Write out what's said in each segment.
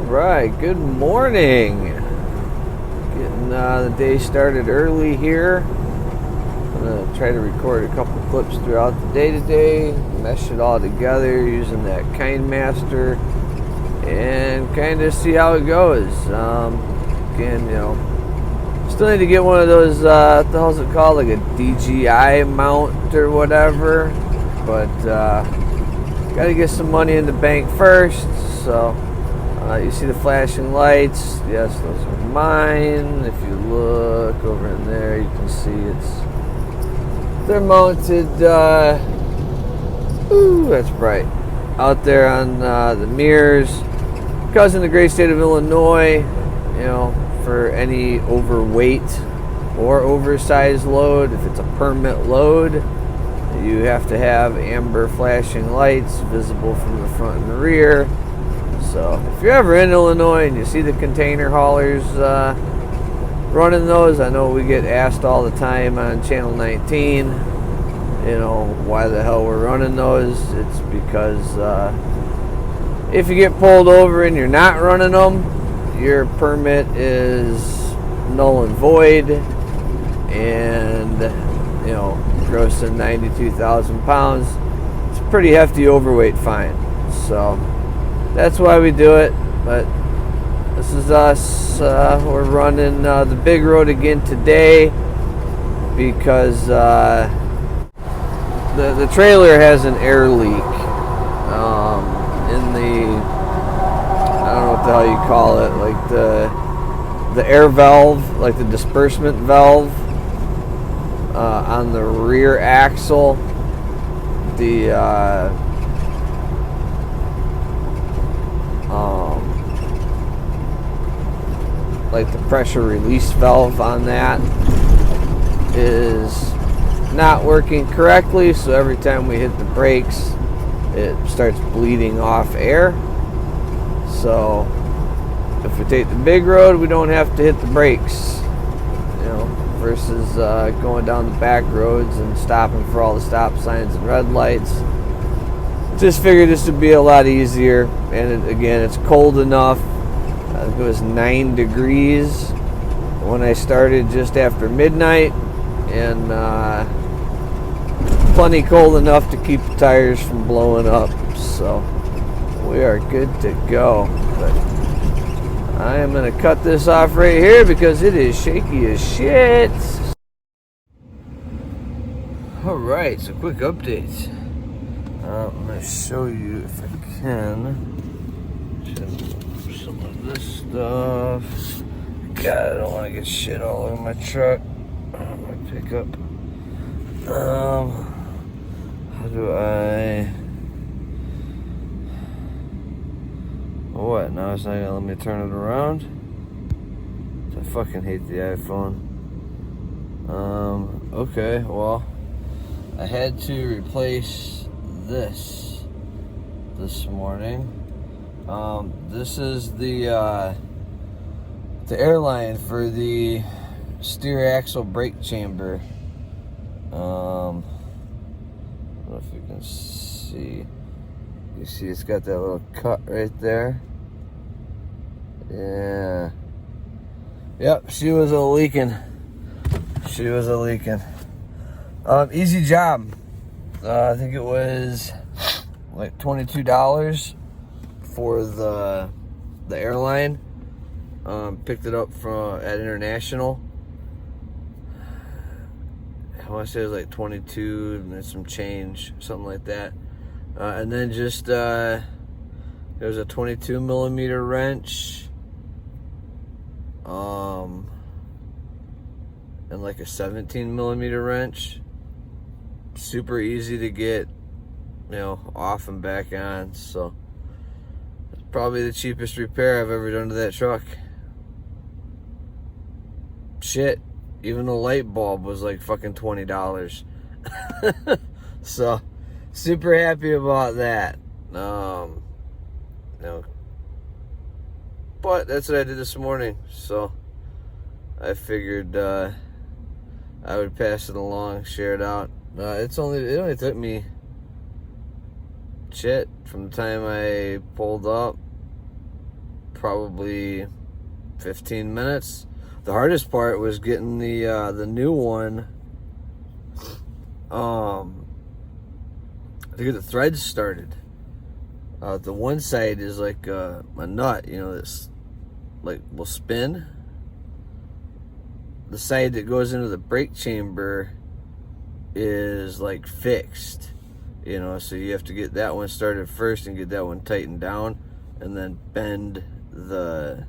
Right, good morning. Getting the day started early here. I'm going to try to record a couple clips throughout the day today, mesh it all together using that KindMaster, and kind of see how it goes. Again, still need to get one of those, what the hell's it called, like a DJI mount or whatever, but got to get some money in the bank first, so... you see the flashing lights. Yes, those are mine. If you look over in there, you can see they're mounted. Ooh, that's bright. Out there on the mirrors, because in the great state of Illinois, for any overweight or oversized load, if it's a permit load, you have to have amber flashing lights visible from the front and the rear. So if you're ever in Illinois and you see the container haulers running those, I know we get asked all the time on Channel 19, why the hell we're running those. It's because if you get pulled over and you're not running them, your permit is null and void, and grossing 92,000 pounds, it's a pretty hefty overweight fine. So that's why we do it. But this is us. We're running the big road again today because the trailer has an air leak in the, I don't know what the hell you call it, like the air valve, like the disbursement valve on the rear axle. Like the pressure release valve on that is not working correctly, so every time we hit the brakes it starts bleeding off air. So if we take the big road, we don't have to hit the brakes, versus going down the back roads and stopping for all the stop signs and red lights. Just figured this would be a lot easier, and again, it's cold enough. I think it was 9 degrees when I started just after midnight, and plenty cold enough to keep the tires from blowing up, so we are good to go. But I am going to cut this off right here because it is shaky as shit. Alright, so quick update. I'm going to show you if I can. Some of this stuff. God, I don't want to get shit all over my truck. My pickup. How do I... What? Now it's not going to let me turn it around? I fucking hate the iPhone. Okay, well, I had to replace this morning. This is the airline for the steer axle brake chamber. I don't know if you can see. You see it's got that little cut right there. Yeah. Yep, she was a leaking. Easy job. I think it was like $22 for the airline. Picked it up at International. I want to say it was like 22 and then some change, something like that. And then just there was a 22 millimeter wrench, and like a 17 millimeter wrench. Super easy to get, off and back on. So it's probably the cheapest repair I've ever done to that truck. Shit, even the light bulb was like fucking $20. So super happy about that. But that's what I did this morning, so I figured I would pass it along, share it out. It only took me from the time I pulled up probably 15 minutes. The hardest part was getting the new one to get the threads started. The one side is like a nut, that's like will spin. The side that goes into the brake chamber is like fixed, so you have to get that one started first and get that one tightened down, and then bend the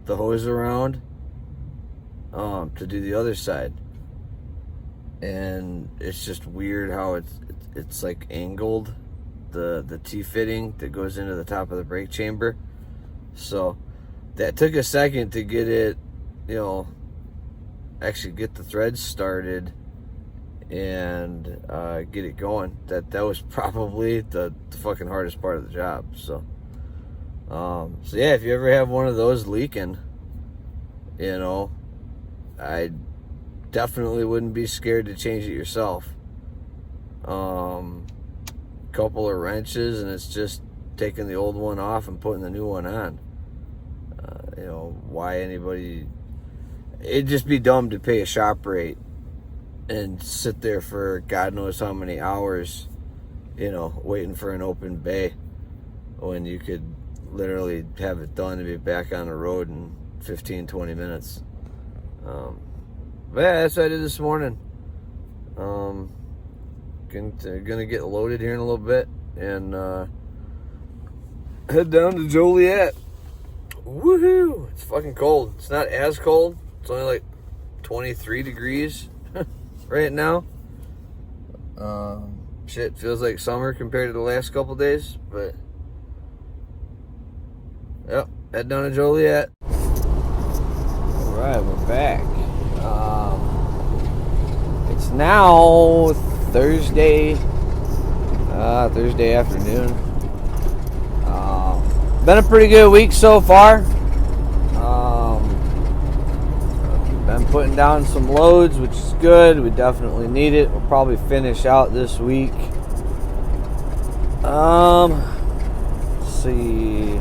hose around to do the other side. And it's just weird how it's like angled, the T-fitting that goes into the top of the brake chamber. So that took a second to get it, actually get the threads started and get it going. That was probably the fucking hardest part of the job. So yeah, if you ever have one of those leaking, I definitely wouldn't be scared to change it yourself. Couple of wrenches and it's just taking the old one off and putting the new one on. Why anybody... It'd just be dumb to pay a shop rate and sit there for God knows how many hours, waiting for an open bay when you could literally have it done and be back on the road in 15-20 minutes. But yeah, that's what I did this morning. Gonna get loaded here in a little bit and head down to Joliet. Woohoo! It's fucking cold. It's not as cold. It's only like 23 degrees right now. Shit feels like summer compared to the last couple days, but yep, head down to Joliet. Alright, we're back. It's now Thursday afternoon. Been a pretty good week so far. Been putting down some loads, which is good. We definitely need it. We'll probably finish out this week. Let's see.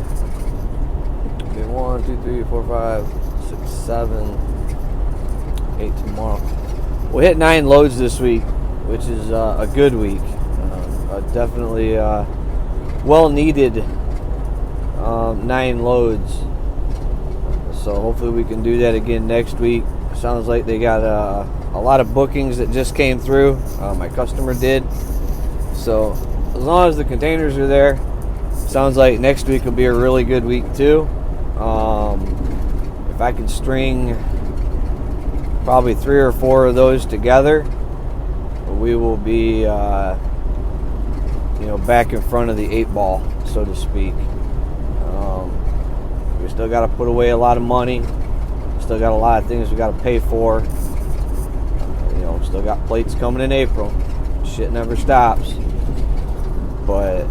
Okay, 1, 2, 3, 4, 5, 6, 7, 8 tomorrow. We hit 9 loads this week, which is a good week. Definitely well needed 9 loads. So hopefully we can do that again next week. Sounds like they got a lot of bookings that just came through. My customer did. So as long as the containers are there, sounds like next week will be a really good week too. If I can string probably 3 or 4 of those together, we will be back in front of the 8 ball, so to speak. We still got to put away a lot of money. Still got a lot of things we got to pay for. Still got plates coming in April. Shit never stops. But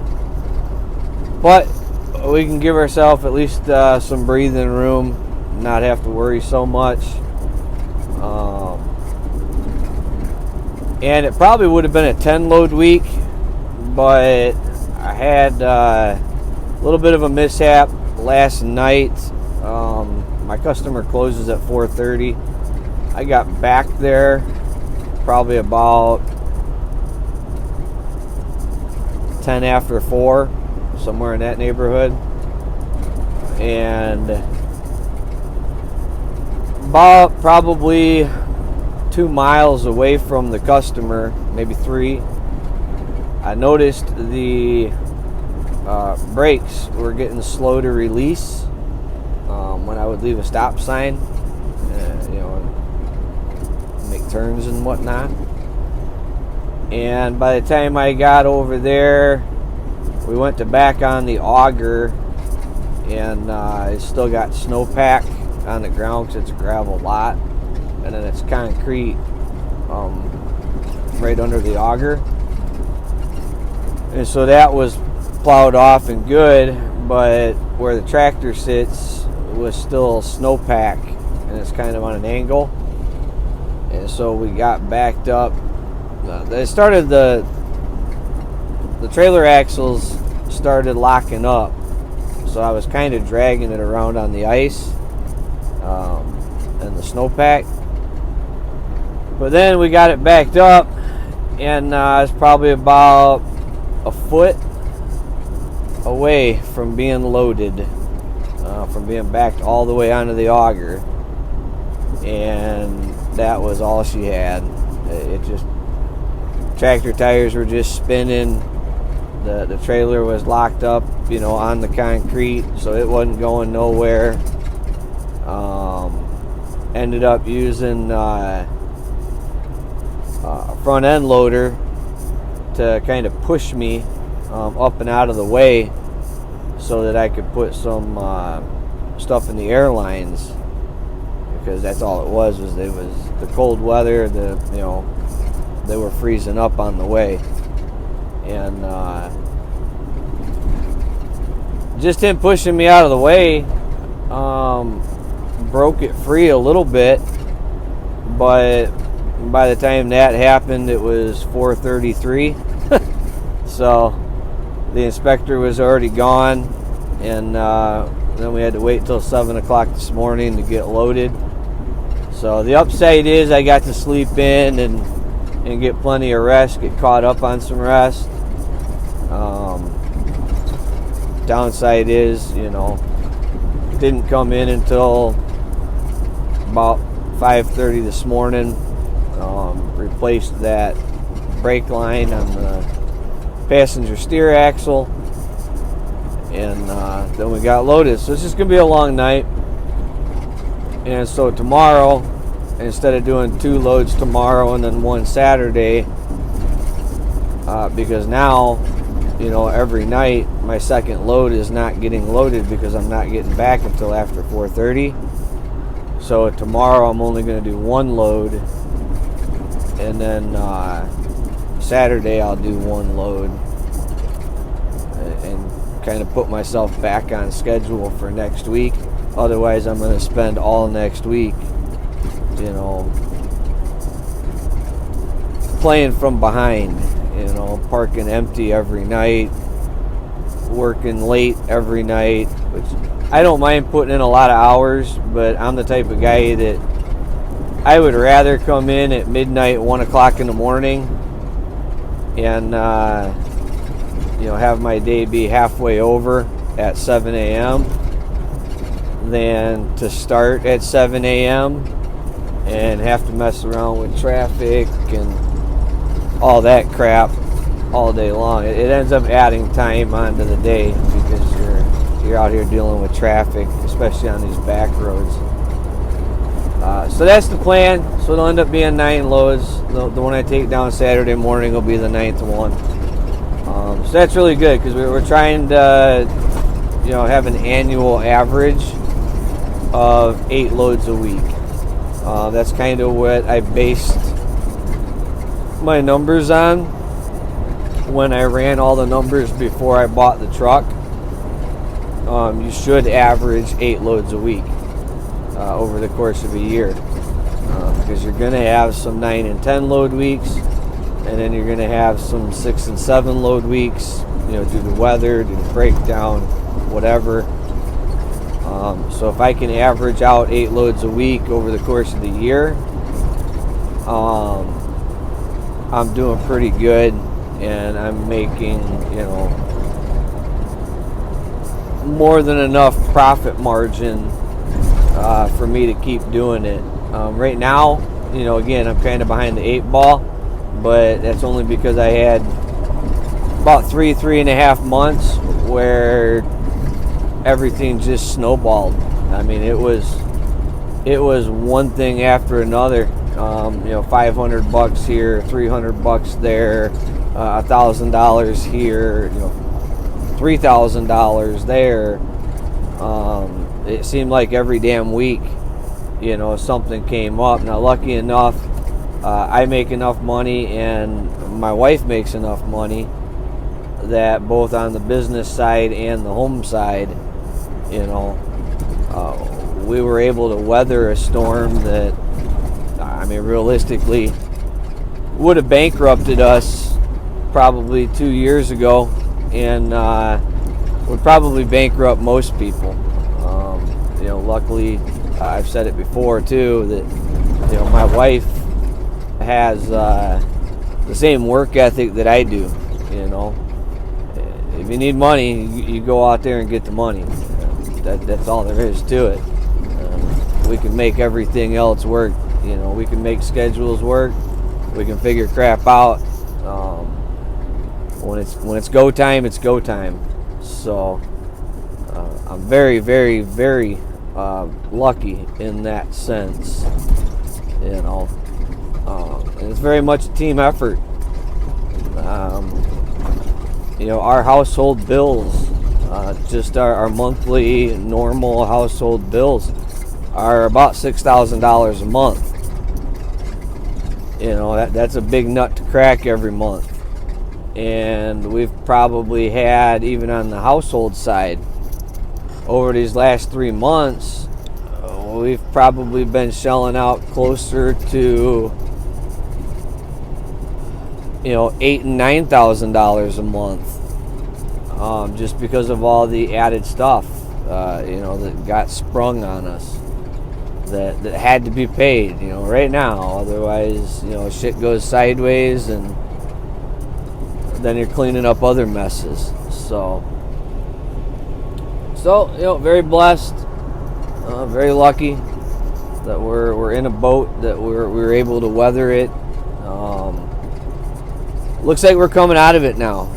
we can give ourselves at least some breathing room, not have to worry so much. And it probably would have been a 10 load week, but I had a little bit of a mishap last night. My customer closes at 4:30. I got back there probably about 10 after 4, somewhere in that neighborhood, and about probably 2 miles away from the customer, maybe 3, I noticed the brakes were getting slow to release when I would leave a stop sign, make turns and whatnot. And by the time I got over there, we went to back on the auger, and it's still got snowpack on the ground because it's a gravel lot, and then it's concrete right under the auger. And so that was plowed off and good, but where the tractor sits was still snowpack, and it's kind of on an angle. And so we got backed up. They started the trailer axles started locking up, so I was kind of dragging it around on the ice and the snowpack. But then we got it backed up, and it's probably about a foot away from being loaded, from being backed all the way onto the auger. And that was all she had. It just, tractor tires were just spinning. The trailer was locked up, on the concrete, so it wasn't going nowhere. Ended up using a front end loader to kind of push me up and out of the way so that I could put some stuff in the airlines, because that's all it was the cold weather. They were freezing up on the way, and just him pushing me out of the way broke it free a little bit. But by the time that happened, it was 4:33. So the inspector was already gone, and then we had to wait till 7 o'clock this morning to get loaded. So the upside is I got to sleep in and get plenty of rest, get caught up on some rest. Downside is, didn't come in until about 5:30 this morning. Replaced that brake line on the passenger steer axle, and then we got loaded. So it's just gonna be a long night. And so tomorrow, instead of doing 2 loads tomorrow and then 1 Saturday, because now, every night my second load is not getting loaded because I'm not getting back until after 4:30. So tomorrow I'm only going to do 1 load, and then Saturday I'll do 1 load, and kind of put myself back on schedule for next week. Otherwise I'm going to spend all next week playing from behind, parking empty every night, working late every night, which I don't mind putting in a lot of hours, but I'm the type of guy that I would rather come in at midnight, 1 o'clock in the morning, and have my day be halfway over at 7 a.m. than to start at 7 a.m. and have to mess around with traffic and all that crap all day long. It ends up adding time onto the day because you're out here dealing with traffic, especially on these back roads. So that's the plan. So it'll end up being 9 loads. The one I take down Saturday morning will be the 9th one. So that's really good because we're trying to have an annual average of 8 loads a week. That's kind of what I based my numbers on when I ran all the numbers before I bought the truck. You should average 8 loads a week over the course of a year, because you're going to have some 9 and 10 load weeks, and then you're going to have some 6 and 7 load weeks, due to weather, due to breakdown, whatever. So if I can average out 8 loads a week over the course of the year, I'm doing pretty good, and I'm making, more than enough profit margin for me to keep doing it. Right now, again, I'm kind of behind the 8 ball, but that's only because I had about 3.5 months where everything just snowballed. I mean, it was one thing after another. $500 here, $300 there, $1,000 here, $3,000 there. It seemed like every damn week, something came up. Now, lucky enough, I make enough money and my wife makes enough money that both on the business side and the home side, we were able to weather a storm that, realistically would have bankrupted us probably 2 years ago. And would probably bankrupt most people. Luckily, I've said it before too, that my wife has the same work ethic that I do. If you need money, you go out there and get the money. That's all there is to it. We can make everything else work. We can make schedules work. We can figure crap out. When it's go time, it's go time. So I'm very, very, very lucky in that sense. And it's very much a team effort. Our household bills, just our monthly normal household bills, are about $6,000 a month. That's a big nut to crack every month. And we've probably had, even on the household side, over these last 3 months, we've probably been shelling out closer to $8,000 and $9,000 a month, just because of all the added stuff that got sprung on us that had to be paid right now. Otherwise, shit goes sideways, and then you're cleaning up other messes. So very blessed, very lucky that we're in a boat, that we're able to weather it. Looks like we're coming out of it now.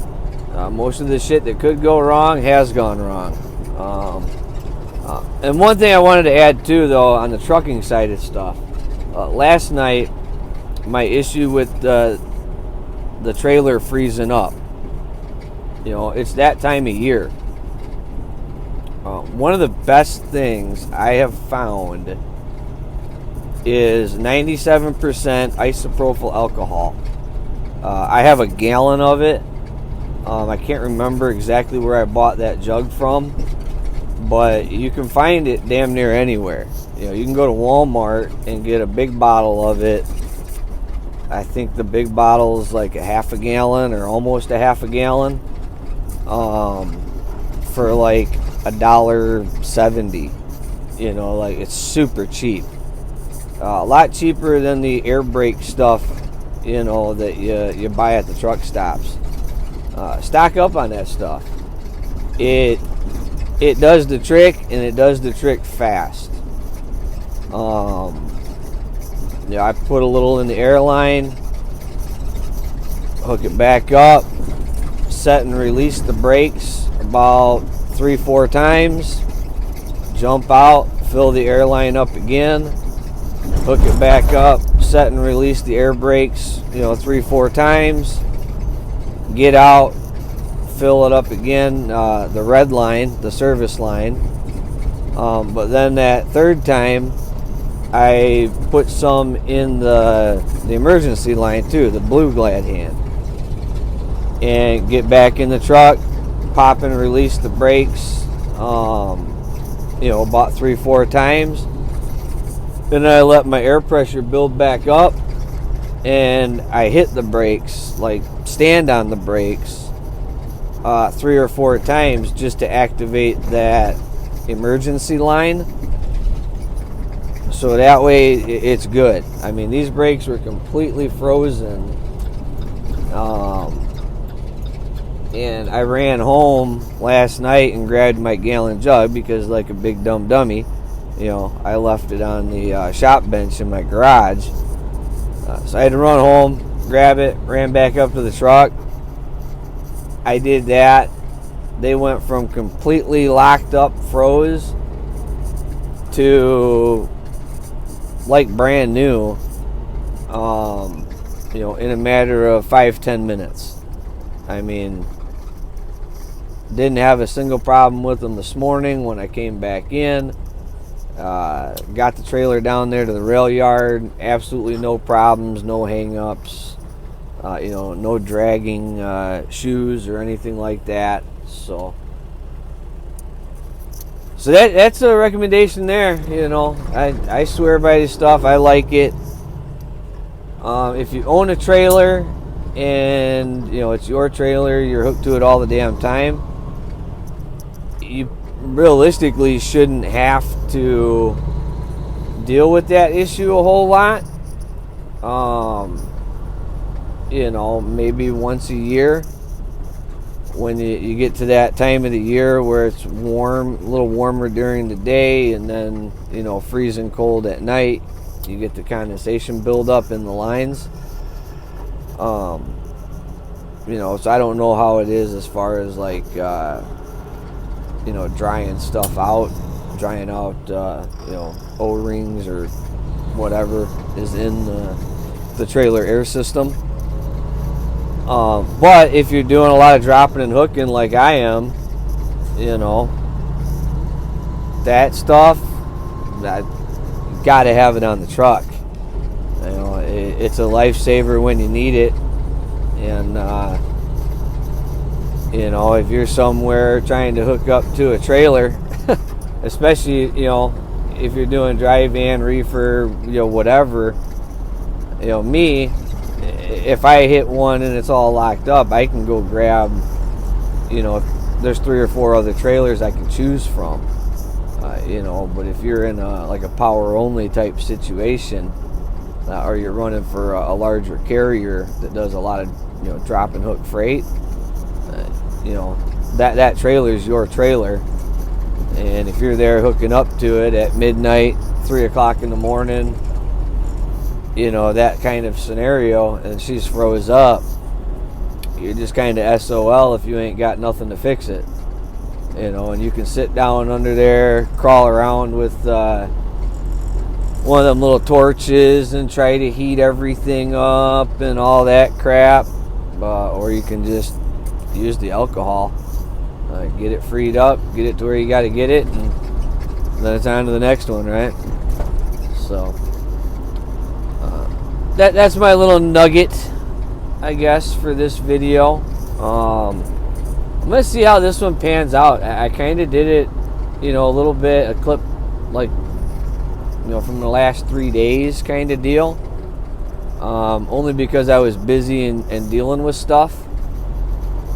Most of the shit that could go wrong has gone wrong. And one thing I wanted to add too, though, on the trucking side of stuff, last night my issue with the trailer freezing up. It's that time of year. One of the best things I have found is 97% isopropyl alcohol. I have a gallon of it. I can't remember exactly where I bought that jug from, but you can find it damn near anywhere. You can go to Walmart and get a big bottle of it. I think the big bottle is like a half a gallon or almost a half a gallon, for like $1.70. It's super cheap. A lot cheaper than the air brake stuff, that you buy at the truck stops. Stock up on that stuff. It does the trick, and it does the trick fast. I put a little in the airline, hook it back up, set and release the brakes about 3-4 times, jump out, fill the airline up again, hook it back up, set and release the air brakes 3-4 times, get out, fill it up again, the red line, the service line. But then that third time I put some in the emergency line too, the blue glad hand, and get back in the truck, pop and release the brakes about 3-4 times. Then I let my air pressure build back up, and I hit the brakes, like stand on the brakes 3 or 4 times just to activate that emergency line. So that way it's good. I mean, these brakes were completely frozen. And I ran home last night and grabbed my gallon jug because, like a big dumb dummy, I left it on the shop bench in my garage. So I had to run home, grab it, ran back up to the truck. I did that. They went from completely locked up, froze, to like brand new, in a matter of 5-10 minutes. I mean, didn't have a single problem with them this morning when I came back in. Got the trailer down there to the rail yard. Absolutely no problems, no hang-ups, no dragging shoes or anything like that. So that's a recommendation there. I swear by this stuff. I like it. If you own a trailer and it's your trailer, you're hooked to it all the damn time, realistically shouldn't have to deal with that issue a whole lot. You know, maybe once a year when you get to that time of the year where it's warm, a little warmer during the day, and then, you know, freezing cold at night, you get the condensation buildup in the lines. You know, so I don't know how it is as far as like, you know, drying stuff out, drying out, you know, O-rings or whatever is in the trailer air system. But if you're doing a lot of dropping and hooking like I am, you know, that stuff, that you got to have it on the truck. You know, it's a lifesaver when you need it. And, you know, if you're somewhere trying to hook up to a trailer, especially, you know, if you're doing dry van, reefer, you know, whatever, you know, me, if I hit one and it's all locked up, I can go grab, you know, if there's 3 or 4 other trailers I can choose from, you know. But if you're in like a power only type situation, or you're running for a larger carrier that does a lot of, you know, drop and hook freight, you know, that trailer is your trailer. And if you're there hooking up to it at midnight, 3 o'clock in the morning, you know, that kind of scenario, and she's froze up, you're just kind of SOL if you ain't got nothing to fix it. You know, and you can sit down under there, crawl around with one of them little torches and try to heat everything up and all that crap, or you can just use the alcohol, get it freed up, get it to where you got to get it, and then it's on to the next one, right? So that's my little nugget, I guess, for this video. I'm gonna see how this one pans out. I kind of did it, you know, a little bit, a clip like, you know, from the last 3 days kind of deal, only because I was busy and dealing with stuff.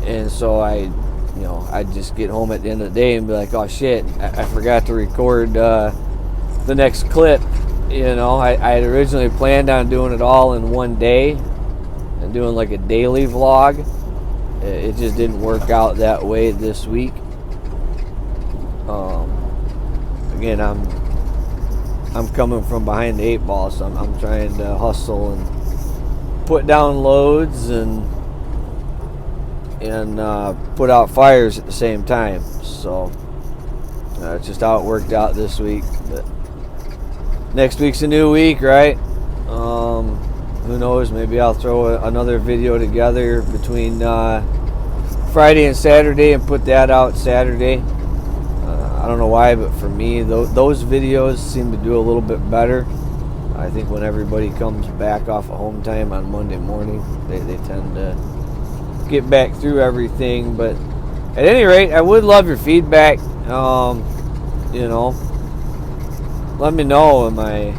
And so I'd just get home at the end of the day and be like, oh shit, I forgot to record the next clip. You know, I had originally planned on doing it all in one day and doing like a daily vlog. It just didn't work out that way this week. Again, I'm coming from behind the 8 ball, so I'm trying to hustle and put down loads and put out fires at the same time. So it's just how it worked out this week. But next week's a new week, right? Who knows? Maybe I'll throw another video together between Friday and Saturday and put that out Saturday. I don't know why, but for me, those videos seem to do a little bit better. I think when everybody comes back off of home time on Monday morning, they tend to get back through everything. But at any rate, I would love your feedback. You know, let me know, am I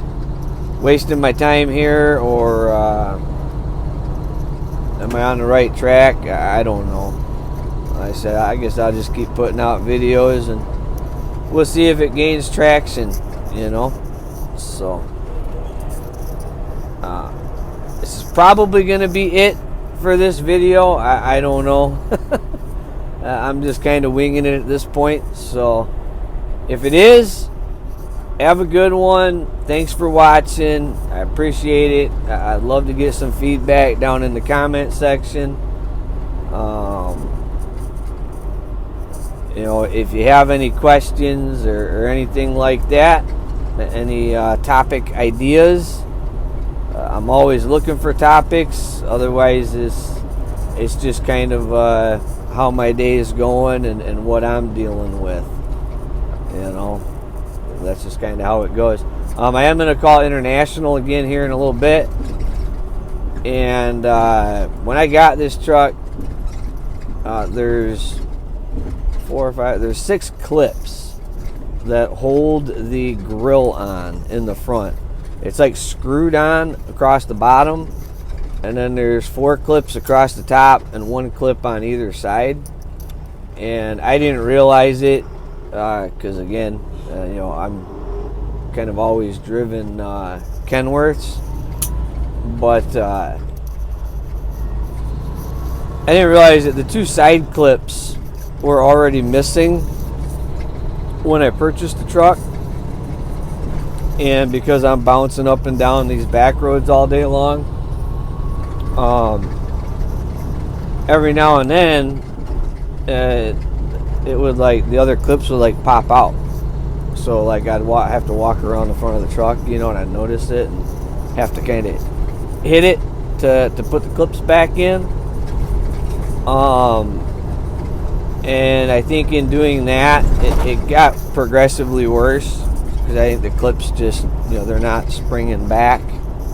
wasting my time here, or am I on the right track? I don't know. Like I said, I guess I'll just keep putting out videos and we'll see if it gains traction, you know. So this is probably going to be it for this video. I don't know. I'm just kind of winging it at this point. So if it is, have a good one. Thanks for watching. I appreciate it. I'd love to get some feedback down in the comment section. You know, if you have any questions or anything like that, any topic ideas, I'm always looking for topics. Otherwise, it's just kind of how my day is going and what I'm dealing with. You know, that's just kind of how it goes. I am going to call International again here in a little bit. And when I got this truck, there's 4 or 5, there's 6 clips that hold the grill on in the front. It's like screwed on across the bottom, and then there's 4 clips across the top and 1 clip on either side. And I didn't realize it because again, I'm kind of always driven Kenworths, but I didn't realize that the 2 side clips were already missing when I purchased the truck. And because I'm bouncing up and down these back roads all day long, every now and then it would, like, the other clips would, like, pop out. So, like, I'd have to walk around the front of the truck, and I'd notice it and have to kind of hit it to put the clips back in. And I think in doing that, it got progressively worse, because I think the clips just, they're not springing back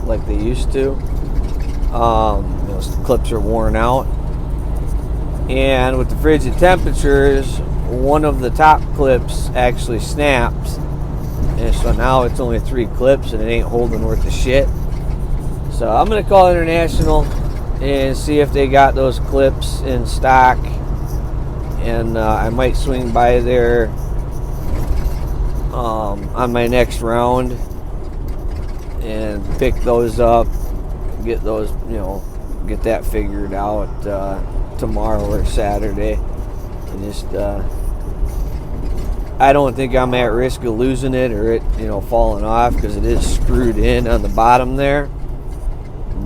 like they used to. The clips are worn out. And with the frigid temperatures, one of the top clips actually snaps. And so now it's only 3 clips and it ain't holding worth of shit. So I'm going to call International and see if they got those clips in stock. And I might swing by there on my next round and pick those up, get those, get that figured out tomorrow or Saturday. And just, I don't think I'm at risk of losing it or it, falling off, because it is screwed in on the bottom there.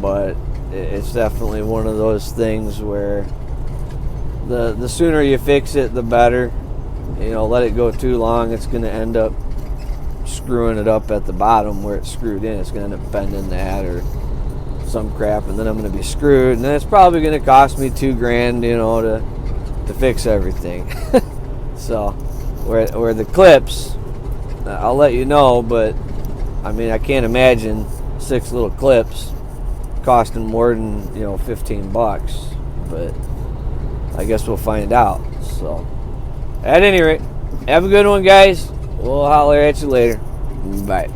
But it's definitely one of those things where the sooner you fix it, the better. Let it go too long, it's going to end up screwing it up at the bottom where it's screwed in. It's going to end up bending that or some crap, and then I'm going to be screwed, and then it's probably going to cost me $2,000, to fix everything. So, where the clips, I'll let you know, but I mean, I can't imagine 6 little clips costing more than $15. But I guess we'll find out. So, at any rate, have a good one, guys. We'll holler at you later. Bye.